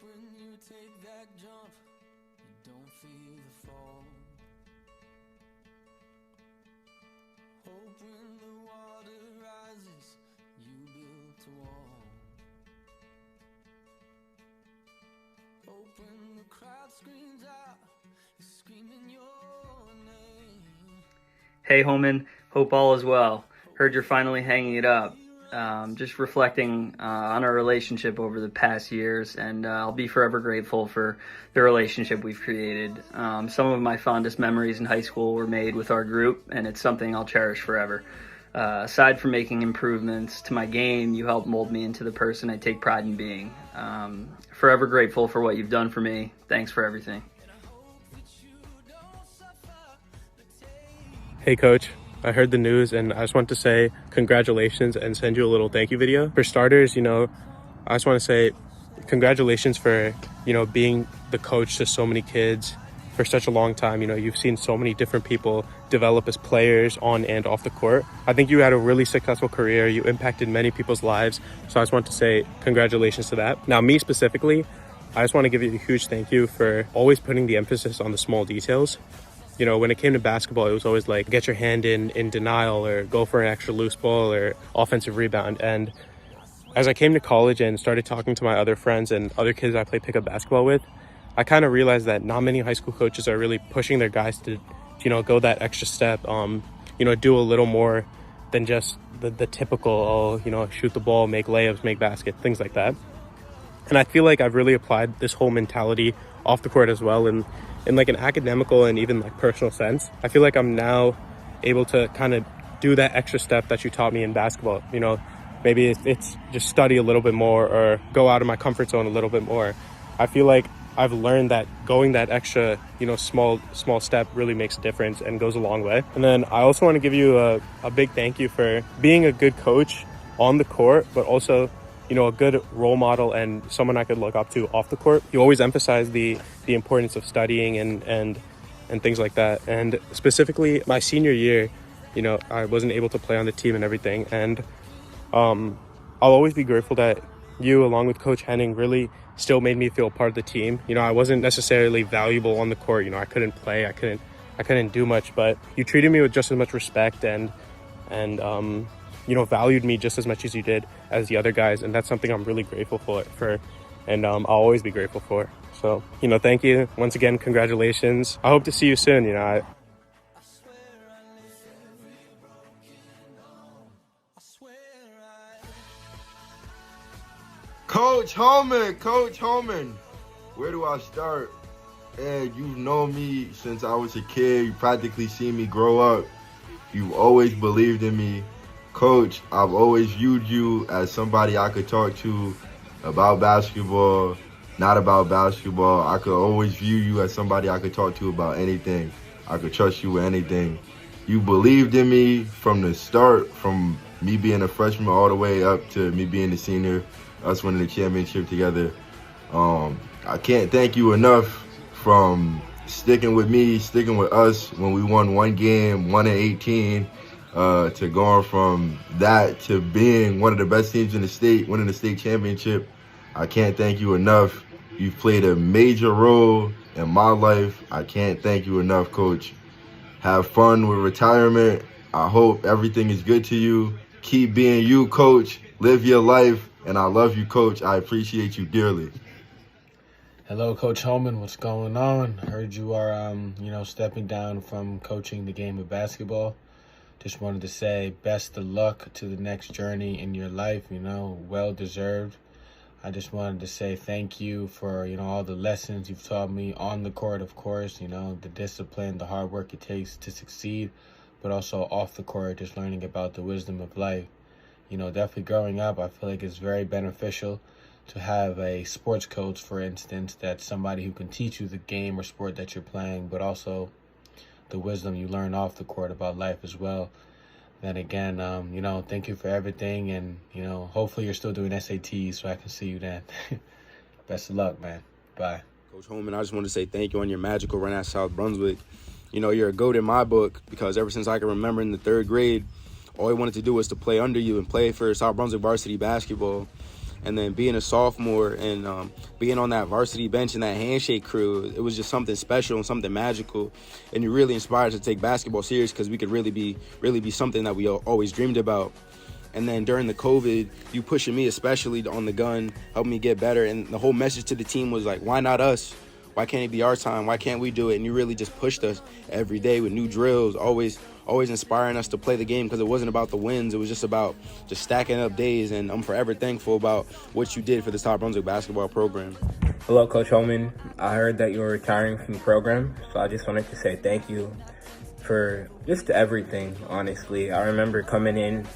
Hope when you take that jump, you don't feel the fall. Hope when the water rises, you built a wall. Hope when the crowd screams out, you're screaming your name. Hey Hoehman, hope all is well. Heard you're finally hanging it up. Just reflecting on our relationship over the past years, and I'll be forever grateful for the relationship we've created. Some of my fondest memories in high school were made with our group, and it's something I'll cherish forever. Aside from making improvements to my game, you helped mold me into the person I take pride in being. Forever grateful for what you've done for me. Thanks for everything. Hey coach, I heard the news and I just want to say congratulations and send you a little thank you video. For starters, I just want to say congratulations for, being the coach to so many kids for such a long time. You've seen so many different people develop as players on and off the court. I think you had a really successful career. You impacted many people's lives. So I just want to say congratulations to that. Now, me specifically, I just want to give you a huge thank you for always putting the emphasis on the small details. When it came to basketball, it was always like, get your hand in denial or go for an extra loose ball or offensive rebound. And as I came to college and started talking to my other friends and other kids I play pickup basketball with, I kind of realized that not many high school coaches are really pushing their guys to, go that extra step, do a little more than just the typical, shoot the ball, make layups, make baskets, things like that. And I feel like I've really applied this whole mentality off the court as well. And in like an academical and even like personal sense, I feel like I'm now able to kind of do that extra step that you taught me in basketball. Maybe it's just study a little bit more or go out of my comfort zone a little bit more. I feel like I've learned that going that extra, small step really makes a difference and goes a long way. And then I also want to give you a big thank you for being a good coach on the court, but also a good role model and someone I could look up to off the court. You always emphasize the importance of studying and things like that. And specifically my senior year, I wasn't able to play on the team and everything. And I'll always be grateful that you, along with Coach Henning, really still made me feel part of the team. I wasn't necessarily valuable on the court. I couldn't play. I couldn't do much, but you treated me with just as much respect and valued me just as much as you did as the other guys. And that's something I'm really grateful for and I'll always be grateful for. So, thank you. Once again, congratulations. I hope to see you soon. Coach Hoehman, where do I start? And you've known me since I was a kid. You practically seen me grow up. You've always believed in me. Coach, I've always viewed you as somebody I could talk to about basketball, not about basketball. I could always view you as somebody I could talk to about anything. I could trust you with anything. You believed in me from the start, from me being a freshman all the way up to me being a senior, us winning the championship together. I can't thank you enough from sticking with me, sticking with us when we won one game, 1-18, to going from that to being one of the best teams in the state, winning the state championship. I can't thank you enough. You've played a major role in my life. I can't thank you enough, Coach. Have fun with retirement. I hope everything is good to you. Keep being you, Coach. Live your life. And I love you, Coach. I appreciate you dearly. Hello, Coach Hoehman. What's going on? Heard you are, stepping down from coaching the game of basketball. Just wanted to say best of luck to the next journey in your life, well deserved. I just wanted to say thank you for, all the lessons you've taught me on the court, of course, the discipline, the hard work it takes to succeed, but also off the court, just learning about the wisdom of life. Definitely growing up, I feel like it's very beneficial to have a sports coach, for instance, that's somebody who can teach you the game or sport that you're playing, but also the wisdom you learn off the court about life as well. Then again, thank you for everything. And, hopefully you're still doing SATs so I can see you then. Best of luck, man. Bye. Coach Hoehman, I just want to say thank you on your magical run at South Brunswick. You're a GOAT in my book because ever since I can remember in the third grade, all I wanted to do was to play under you and play for South Brunswick varsity basketball. And then being a sophomore and being on that varsity bench and that handshake crew, it was just something special and something magical. And you're really inspired to take basketball serious because we could really be something that we always dreamed about. And then during the COVID, you pushing me especially on the gun, helped me get better. And the whole message to the team was like, why not us? Why can't it be our time? Why can't we do it? And you really just pushed us every day with new drills, always inspiring us to play the game because it wasn't about the wins. It was just about just stacking up days. And I'm forever thankful about what you did for the South Brunswick basketball program. Hello, Coach Hoehman. I heard that you were retiring from the program, so I just wanted to say thank you for just everything, honestly. I remember coming in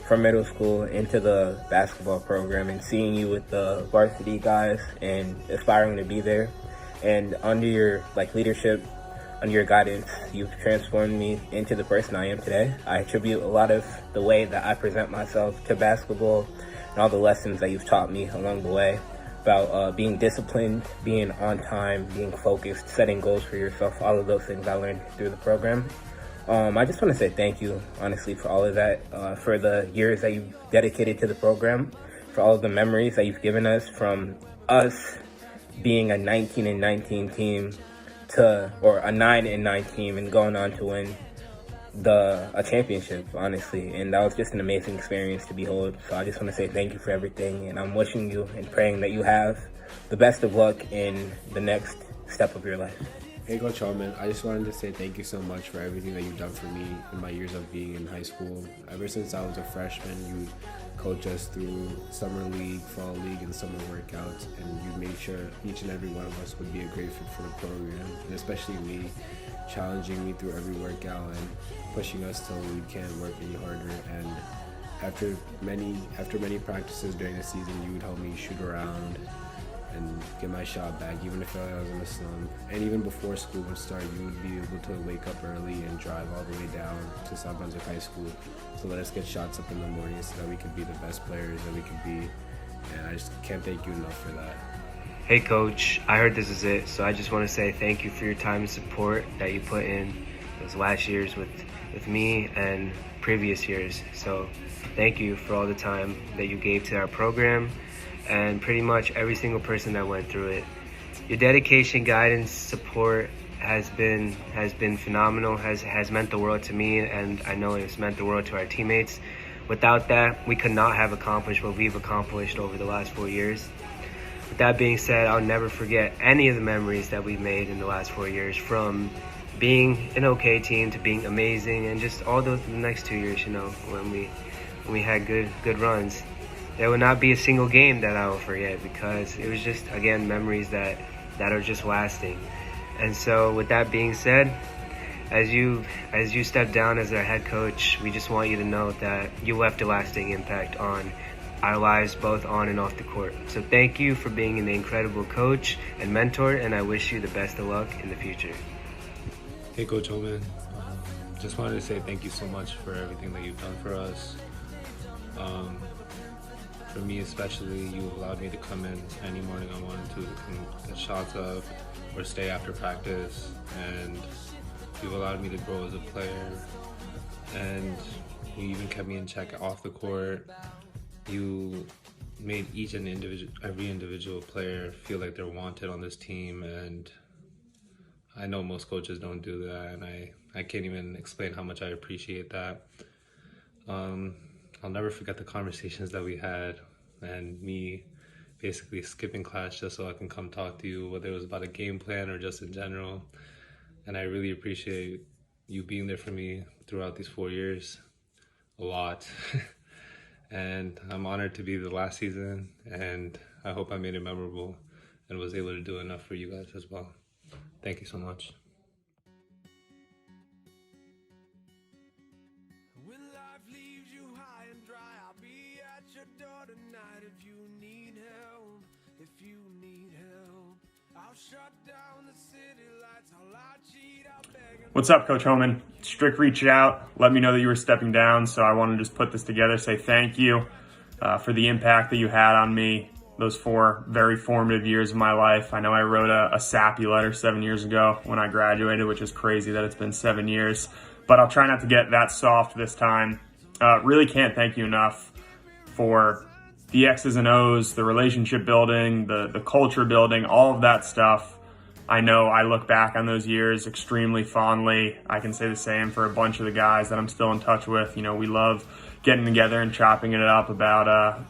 from middle school into the basketball program and seeing you with the varsity guys and aspiring to be there. And under your leadership, under your guidance, you've transformed me into the person I am today. I attribute a lot of the way that I present myself to basketball and all the lessons that you've taught me along the way about being disciplined, being on time, being focused, setting goals for yourself, all of those things I learned through the program. I just want to say thank you, honestly, for all of that, for the years that you've dedicated to the program, for all of the memories that you've given us, from us being a 19-19 team or a 9-9 team and going on to win a championship, honestly. And that was just an amazing experience to behold. So I just want to say thank you for everything, and I'm wishing you and praying that you have the best of luck in the next step of your life. Hey, Coach Hoehman, I just wanted to say thank you so much for everything that you've done for me in my years of being in high school. Ever since I was a freshman, you coach us through summer league, fall league, and summer workouts, and you made sure each and every one of us would be a great fit for the program, and especially me, challenging me through every workout and pushing us till we can't work any harder. And after many practices during the season, you would help me shoot around and get my shot back, even if I was in a slump. And even before school would start, you would be able to wake up early and drive all the way down to South Brunswick High School to let us get shots up in the morning so that we could be the best players that we could be. And I just can't thank you enough for that. Hey Coach, I heard this is it, so I just want to say thank you for your time and support that you put in those last years with me and previous years. So thank you for all the time that you gave to our program and pretty much every single person that went through it. Your dedication, guidance, support has been phenomenal, has meant the world to me, and I know it's meant the world to our teammates. Without that, we could not have accomplished what we've accomplished over the last 4 years. With that being said, I'll never forget any of the memories that we've made in the last 4 years, from being an okay team to being amazing, and just all the next 2 years, when we had good runs. There will not be a single game that I will forget, because it was just, again, memories that are just lasting. And so with that being said, as you step down as our head coach, we just want you to know that you left a lasting impact on our lives, both on and off the court. So thank you for being an incredible coach and mentor, and I wish you the best of luck in the future. Hey Coach Hoehman, just wanted to say thank you so much for everything that you've done for us. For me especially, you allowed me to come in any morning I wanted to get shots up or stay after practice, and you've allowed me to grow as a player, and you even kept me in check off the court. You made every individual player feel like they're wanted on this team, and I know most coaches don't do that, and I can't even explain how much I appreciate that. I'll never forget the conversations that we had, and me basically skipping class just so I can come talk to you, whether it was about a game plan or just in general. And I really appreciate you being there for me throughout these 4 years a lot. And I'm honored to be the last season, and I hope I made it memorable and was able to do enough for you guys as well. Thank you so much. When life leaves you high and dry, I'll be at your door tonight. If you need help, I'll shut down the city lights. I'll lie, cheat, I'll beg. What's up, Coach Hoehman? Strick reached out, let me know that you were stepping down, so I want to just put this together, say thank you for the impact that you had on me those 4 very formative years of my life. I know I wrote a sappy letter 7 years ago when I graduated, which is crazy that it's been 7 years, but I'll try not to get that soft this time. Really can't thank you enough for the X's and O's, the relationship building, the culture building, all of that stuff. I know I look back on those years extremely fondly. I can say the same for a bunch of the guys that I'm still in touch with. You know, we love getting together and chopping it up about,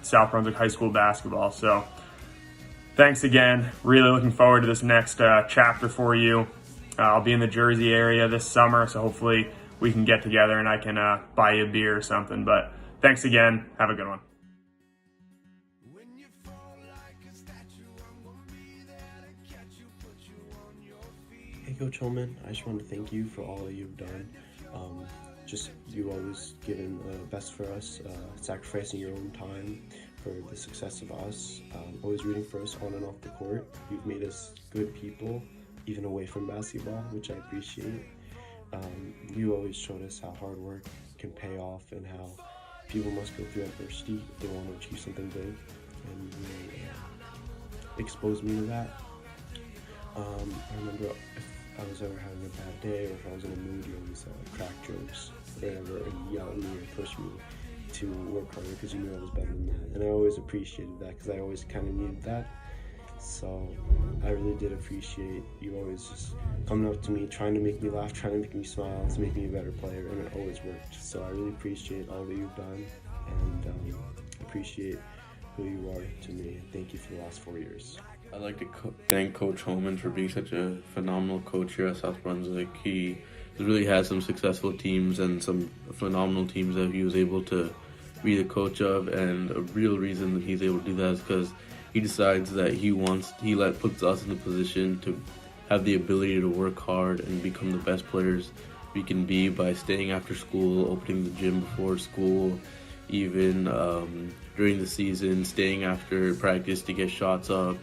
South Brunswick High School basketball. So thanks again. Really looking forward to this next chapter for you. I'll be in the Jersey area this summer, so hopefully we can get together and I can buy you a beer or something. But thanks again. Have a good one. Hey, Coach Hoehman, I just want to thank you for all that you've done. You've always given the best for us, sacrificing your own time for the success of us, always rooting for us on and off the court. You've made us good people, even away from basketball, which I appreciate. You always showed us how hard work can pay off and how people must go through adversity if they want to achieve something big, and you exposed me to that. I remember if I was ever having a bad day or if I was in a mood, you always crack jokes or whatever and yell at me or push me to work harder because you knew I was better than that. And I always appreciated that because I always kind of needed that. So I really did appreciate you always just coming up to me, trying to make me laugh, trying to make me smile, to make me a better player, and it always worked. So I really appreciate all that you've done and appreciate who you are to me. Thank you for the last 4 years. I'd like to thank Coach Hoehman for being such a phenomenal coach here at South Brunswick. He really had some successful teams and some phenomenal teams that he was able to be the coach of, and a real reason that he's able to do that is because he decides that puts us in a position to have the ability to work hard and become the best players we can be by staying after school, opening the gym before school, even during the season, staying after practice to get shots up.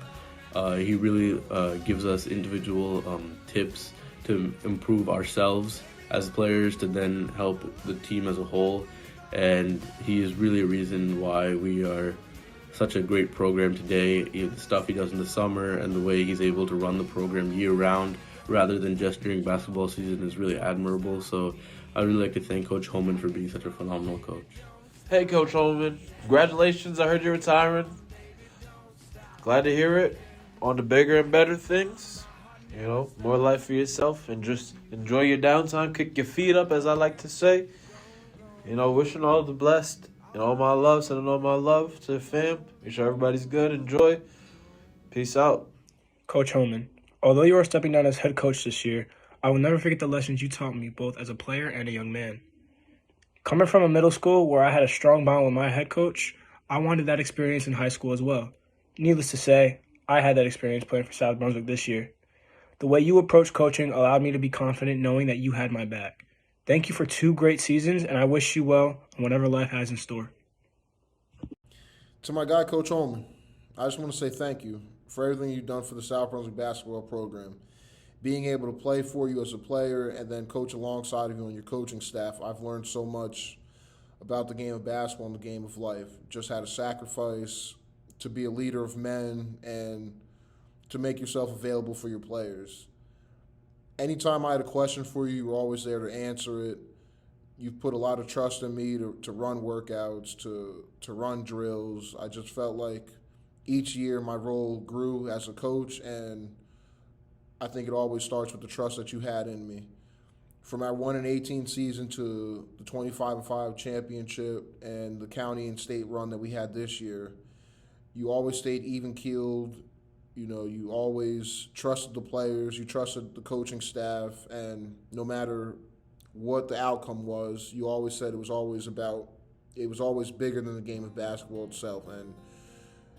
He really gives us individual tips to improve ourselves as players to then help the team as a whole. And he is really a reason why we are such a great program today. The stuff he does in the summer and the way he's able to run the program year-round rather than just during basketball season is really admirable. So I'd really like to thank Coach Hoehman for being such a phenomenal coach. Hey, Coach Hoehman. Congratulations. I heard you're retiring. Glad to hear it. On to bigger and better things. You know, more life for yourself and just enjoy your downtime. Kick your feet up, as I like to say. You know, wishing all the blessed and all my love, sending all my love to the fam. Make sure everybody's good. Enjoy. Peace out. Coach Hoehman, although you are stepping down as head coach this year, I will never forget the lessons you taught me, both as a player and a young man. Coming from a middle school where I had a strong bond with my head coach, I wanted that experience in high school as well. Needless to say, I had that experience playing for South Brunswick this year. The way you approach coaching allowed me to be confident knowing that you had my back. Thank you for 2 great seasons, and I wish you well on whatever life has in store. To my guy, Coach Hoehman, I just want to say thank you for everything you've done for the South Brunswick basketball program. Being able to play for you as a player and then coach alongside of you on your coaching staff, I've learned so much about the game of basketball and the game of life. Just how to sacrifice, to be a leader of men, and to make yourself available for your players. Anytime I had a question for you, you were always there to answer it. You've put a lot of trust in me to run workouts, to run drills. I just felt like each year my role grew as a coach, and I think it always starts with the trust that you had in me. From our 1-18 season to the 25-5 championship and the county and state run that we had this year, you always stayed even-keeled. You know, you always trusted the players, you trusted the coaching staff, and no matter what the outcome was, you always said it was always bigger than the game of basketball itself, and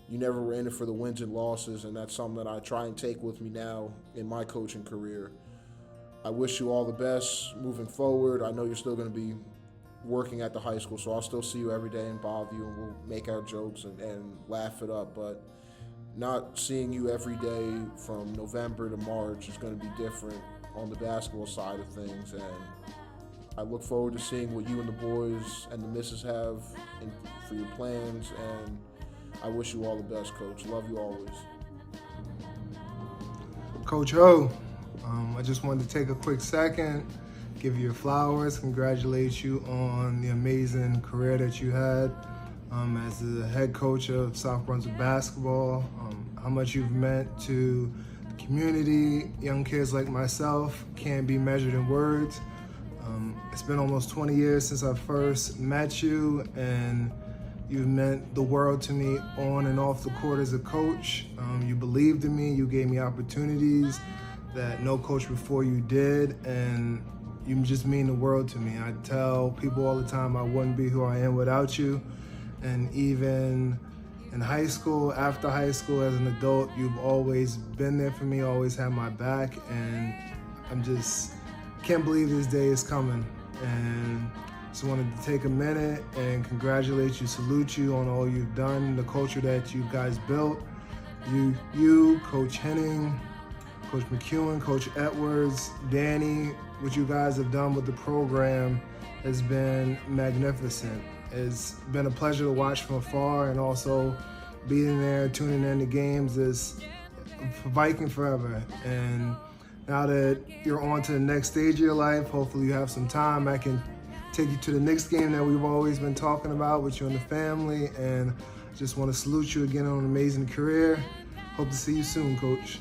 you never were in it for the wins and losses, and that's something that I try and take with me now in my coaching career. I wish you all the best moving forward. I know you're still going to be working at the high school, so I'll still see you every day and bother you, and we'll make our jokes and laugh it up, but not seeing you every day from November to March is going to be different on the basketball side of things, and I look forward to seeing what you and the boys and the missus have for your plans, and I wish you all the best, Coach. Love you always. Coach O, I just wanted to take a quick second, give you your flowers, congratulate you on the amazing career that you had. as the head coach of South Brunswick basketball, how much you've meant to the community. Young kids like myself can't be measured in words. It's been almost 20 years since I first met you, and you've meant the world to me on and off the court as a coach. You believed in me, you gave me opportunities that no coach before you did, and you just mean the world to me. I tell people all the time I wouldn't be who I am without you. And even in high school, after high school, as an adult, you've always been there for me, always had my back, and I'm just can't believe this day is coming. And just wanted to take a minute and congratulate you, salute you on all you've done, the culture that you guys built. You, Coach Henning, Coach McEwen, Coach Edwards, Danny, what you guys have done with the program has been magnificent. It's been a pleasure to watch from afar, and also being there, tuning in to games is Viking forever. And now that you're on to the next stage of your life, hopefully you have some time. I can take you to the next game that we've always been talking about with you and the family. And just want to salute you again on an amazing career. Hope to see you soon, Coach.